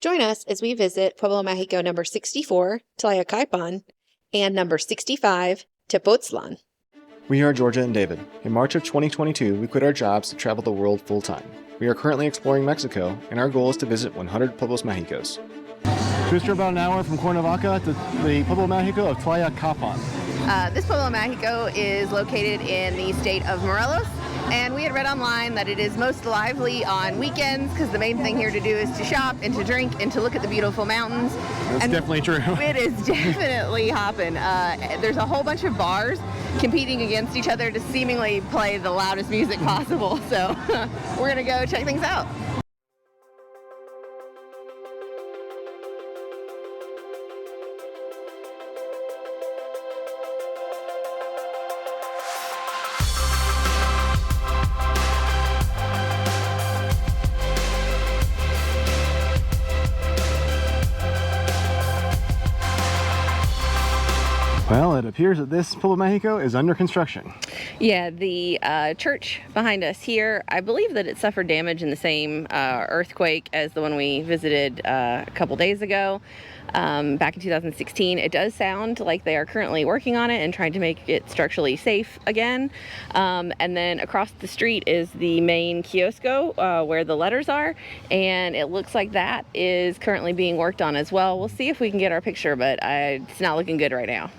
Join us as we visit Pueblo Mágico number 64, Tlayacapan, and number 65, Tepoztlán. We are Georgia and David. In March of 2022, we quit our jobs to travel the world full-time. We are currently exploring Mexico, and our goal is to visit 100 Pueblos Mágicos. Just about an hour from Cuernavaca to the Pueblo Mágico of Tlayacapan. This Pueblo Mágico is located in the state of Morelos, and we had read online that it is most lively on weekends because the main thing here to do is to shop and to drink and to look at the beautiful mountains. That's definitely true. It is definitely hopping. There's a whole bunch of bars competing against each other to seemingly play the loudest music possible, so we're gonna go check things out. Well, it appears that this Pueblo Mágico is under construction. Yeah, the church behind us here, I believe that it suffered damage in the same earthquake as the one we visited a couple days ago, back in 2016. It does sound like they are currently working on it and trying to make it structurally safe again. And then across the street is the main kiosco where the letters are, and it looks like that is currently being worked on as well. We'll see if we can get our picture, but it's not looking good right now.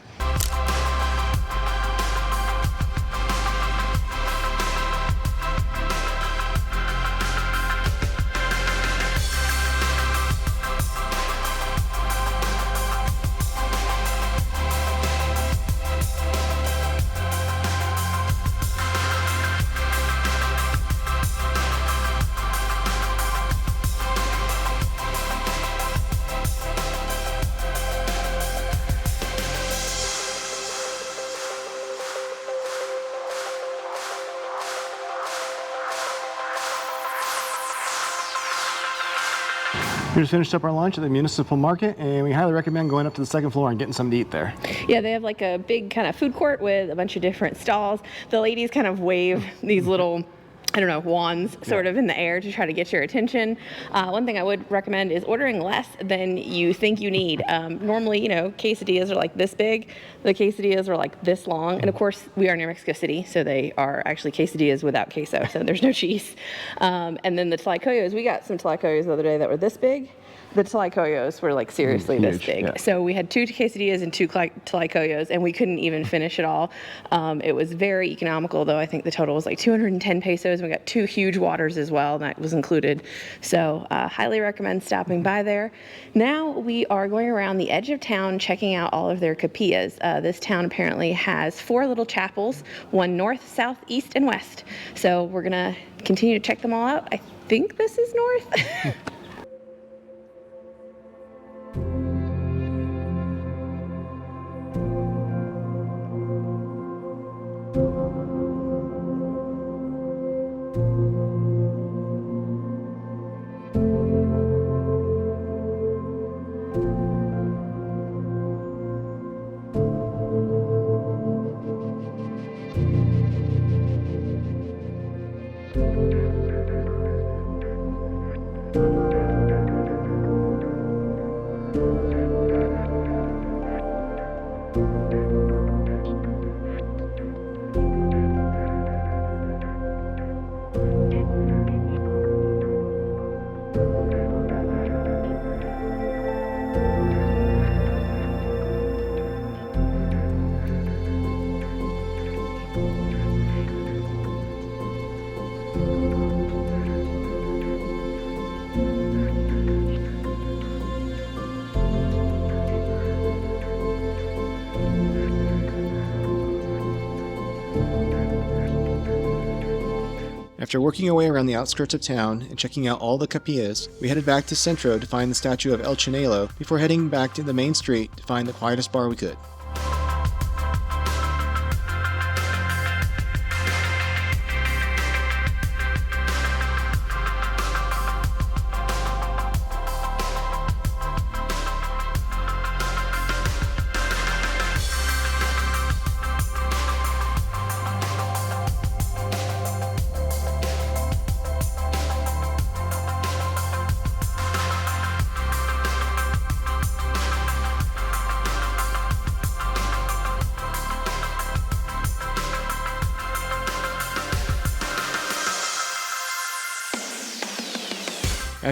We just finished up our lunch at the municipal market, and we highly recommend going up to the second floor and getting something to eat there. Yeah, they have like a big kind of food court with a bunch of different stalls. The ladies kind of wave these little, I don't know, wands sort of in the air to try to get your attention. One thing I would recommend is ordering less than you think you need. Normally, you know, quesadillas are like this big. The quesadillas are like this long. And of course, we are near Mexico City, so they are actually quesadillas without queso, so there's no cheese. And then the tlacoyos, we got some tlacoyos the other day that were this big. The tlacoyos were like seriously huge, this big. yeah. So we had 2 quesadillas and 2 tlacoyos, and we couldn't even finish it all. It was very economical, though. I think the total was like 210 pesos. And we got 2 huge waters as well, and that was included. So highly recommend stopping by there. Now we are going around the edge of town checking out all of their capillas. This town apparently has 4 little chapels, one north, south, east, and west. So we're gonna continue to check them all out. I think this is north. After working our way around the outskirts of town and checking out all the capillas, we headed back to Centro to find the statue of El Chinelo before heading back to the main street to find the quietest bar we could.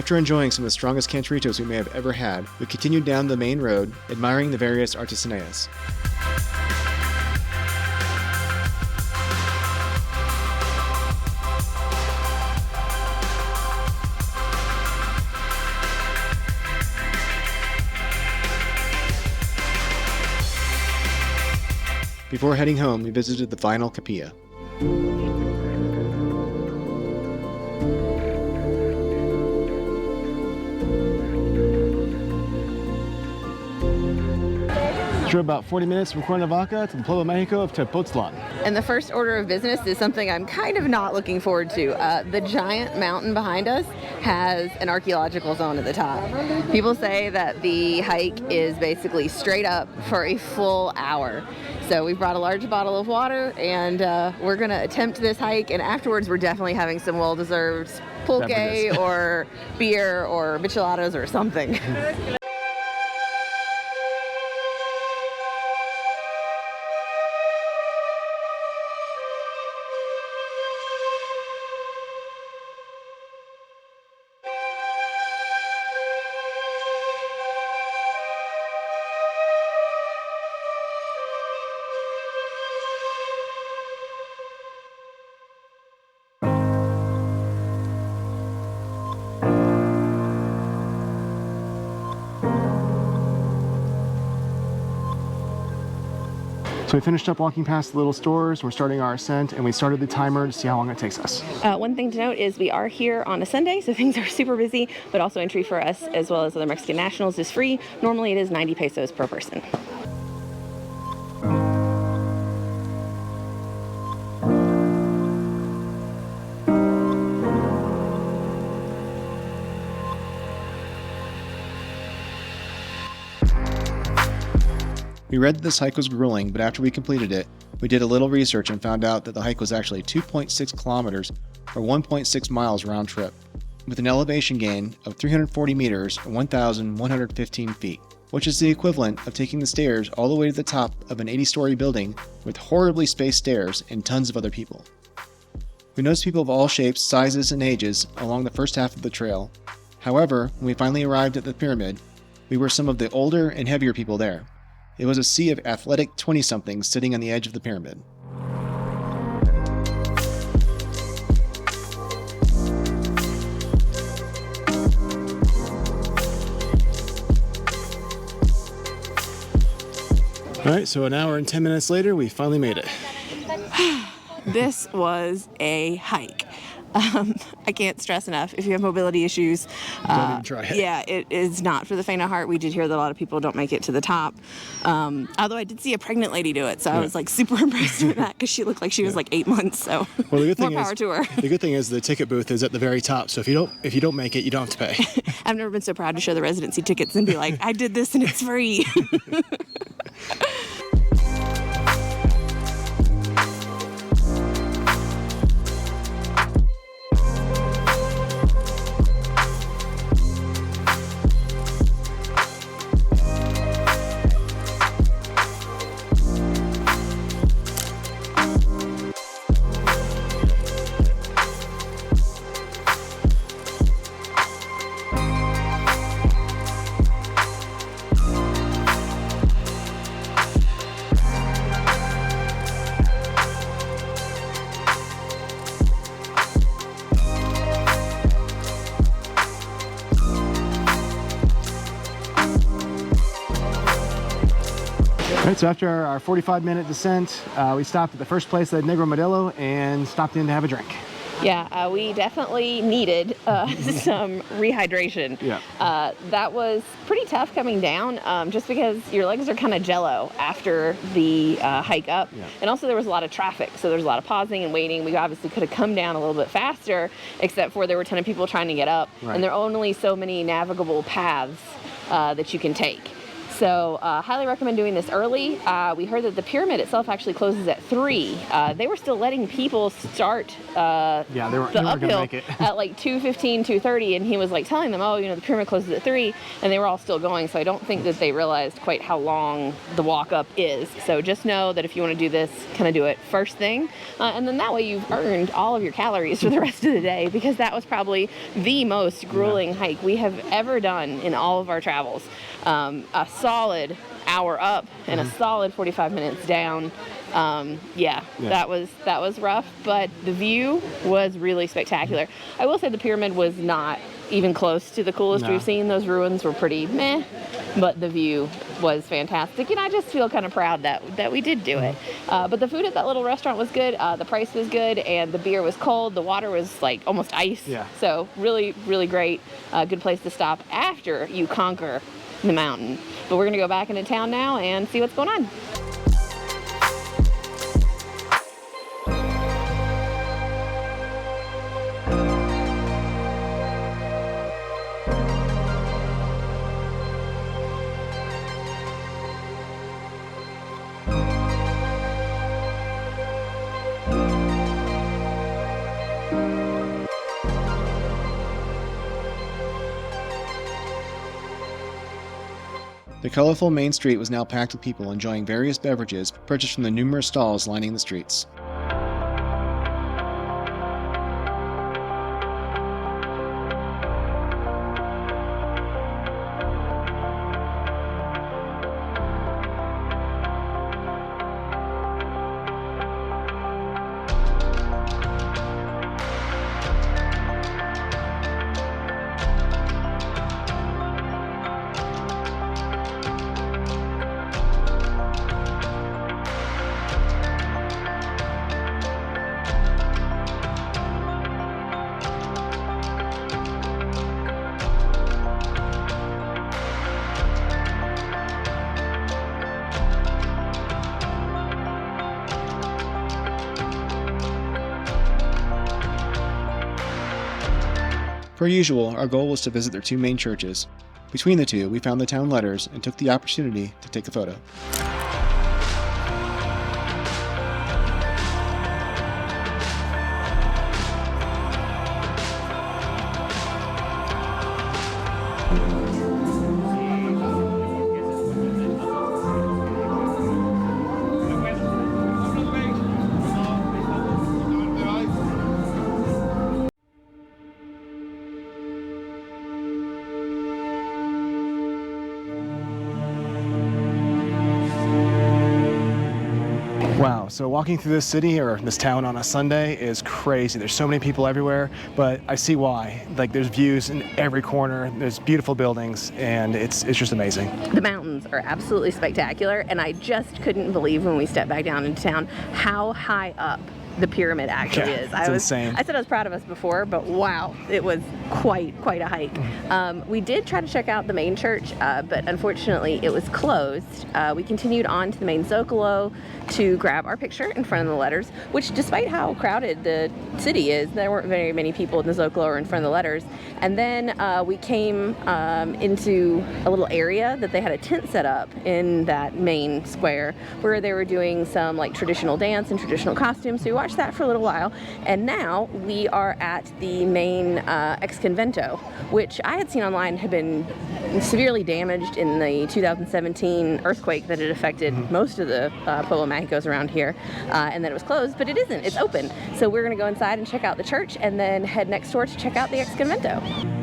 After enjoying some of the strongest cantaritos we may have ever had, we continued down the main road, admiring the various artesanías. Before heading home, we visited the final capilla. Drove about 40 minutes from Cuernavaca to the Pueblo, Mexico of Tepoztlán. And the first order of business is something I'm kind of not looking forward to. The giant mountain behind us has an archaeological zone at the top. People say that the hike is basically straight up for a full hour. So we brought a large bottle of water, and we're going to attempt this hike, and afterwards we're definitely having some well-deserved pulque Beverages. or beer or micheladas or something. So we finished up walking past the little stores, we're starting our ascent, and we started the timer to see how long it takes us. One thing to note is we are here on a Sunday, so things are super busy, but also entry for us as well as other Mexican nationals is free. Normally it is 90 pesos per person. We read that this hike was grueling, but after we completed it, we did a little research and found out that the hike was actually 2.6 kilometers or 1.6 miles round trip, with an elevation gain of 340 meters or 1,115 feet, which is the equivalent of taking the stairs all the way to the top of an 80-story building with horribly spaced stairs and tons of other people. We noticed people of all shapes, sizes, and ages along the first half of the trail. However, when we finally arrived at the pyramid, we were some of the older and heavier people there. It was a sea of athletic 20-somethings sitting on the edge of the pyramid. All right, so an hour and 10 minutes later, we finally made it. This was a hike. I can't stress enough, if you have mobility issues, Don't even try it. Yeah, it is not for the faint of heart. We did hear that a lot of people don't make it to the top. Although I did see a pregnant lady do it, so I was like super impressed with that because she looked like she was like 8 months. So Well, the good more thing power is, to her. The good thing is the ticket booth is at the very top, so if you don't make it, you don't have to pay. I've never been so proud to show the residency tickets and be like, I did this and it's free. All right, so after our 45-minute descent, we stopped at the first place that had Negro Modelo and stopped in to have a drink. Yeah, we definitely needed some rehydration. Yeah. That was pretty tough coming down, just because your legs are kind of jello after the hike up. Yeah. And also there was a lot of traffic, so there was a lot of pausing and waiting. We obviously could have come down a little bit faster, except for there were a ton of people trying to get up. Right. And there are only so many navigable paths that you can take. So highly recommend doing this early. We heard that the pyramid itself actually closes at 3. They were still letting people start They weren't the gonna uphill make it. at like 2:15, 2:30, and he was like telling them, oh, you know, the pyramid closes at 3, and they were all still going. So I don't think that they realized quite how long the walk up is. So just know that if you want to do this, kind of do it first thing, and then that way you've earned all of your calories for the rest of the day, because that was probably the most grueling hike we have ever done in all of our travels. A solid hour up and a solid 45 minutes down. That was rough, but the view was really spectacular. I will say the pyramid was not even close to the coolest we've seen. Those ruins were pretty meh, but the view was fantastic, and I just feel kind of proud that we did do it. But the food at that little restaurant was good, the price was good, and the beer was cold. The water was like almost ice. So really, really great. Good place to stop after you conquer the mountain. But we're gonna go back into town now and see what's going on. The colorful main street was now packed with people enjoying various beverages purchased from the numerous stalls lining the streets. Per usual, our goal was to visit their 2 main churches. Between the 2, we found the town letters and took the opportunity to take a photo. Wow, so walking through this city or this town on a Sunday is crazy. There's so many people everywhere, but I see why. Like, there's views in every corner, there's beautiful buildings, and it's just amazing. The mountains are absolutely spectacular, and I just couldn't believe when we stepped back down into town how high up the pyramid actually is. It's insane. I said I was proud of us before, but wow, it was quite a hike. We did try to check out the main church, but unfortunately it was closed. We continued on to the main Zocalo to grab our picture in front of the letters, which, despite how crowded the city is, there weren't very many people in the Zocalo or in front of the letters. And then we came into a little area that they had a tent set up in that main square where they were doing some like traditional dance and traditional costumes. So we watched that for a little while, and now we are at the main Ex-convento, which I had seen online had been severely damaged in the 2017 earthquake that had affected most of the Pueblo Mágicos around here, and that it was closed, but it isn't, it's open. So we're gonna go inside and check out the church and then head next door to check out the Ex-convento.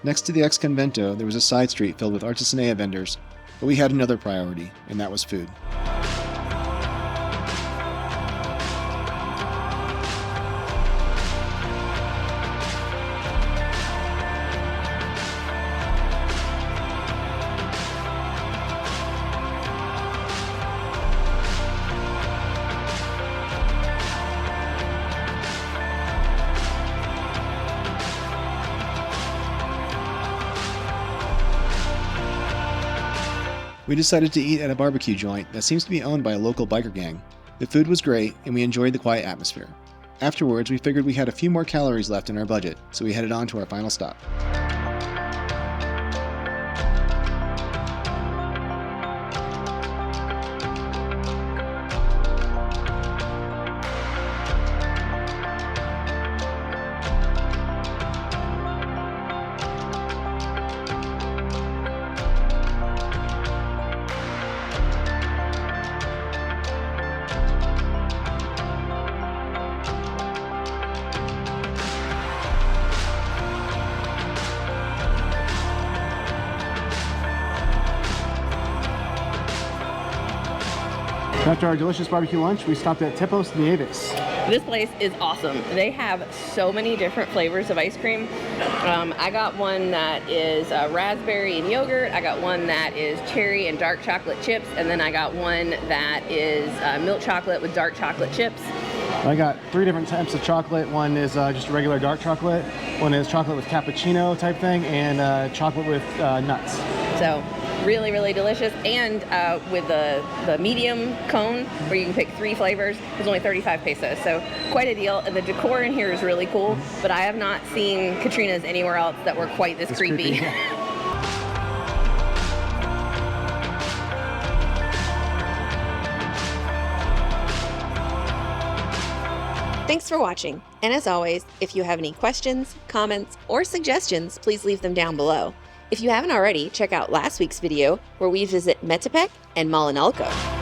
Next to the Ex-convento, there was a side street filled with artisanía vendors, but we had another priority, and that was food. We decided to eat at a barbecue joint that seems to be owned by a local biker gang. The food was great, and we enjoyed the quiet atmosphere. Afterwards, we figured we had a few more calories left in our budget, so we headed on to our final stop. After our delicious barbecue lunch, we stopped at Tepoznieves. This place is awesome. They have so many different flavors of ice cream. I got one that is raspberry and yogurt. I got one that is cherry and dark chocolate chips. And then I got one that is milk chocolate with dark chocolate chips. I got 3 different types of chocolate. One is just regular dark chocolate. One is chocolate with cappuccino type thing, and chocolate with nuts. So really, really delicious. And with the medium cone, where you can pick 3 flavors, it's only 35 pesos. So quite a deal. And the decor in here is really cool, but I have not seen Katrinas anywhere else that were quite this creepy. Thanks for watching, and as always, if you have any questions, comments, or suggestions, please leave them down below. If you haven't already, check out last week's video where we visit Metepec and Malinalco.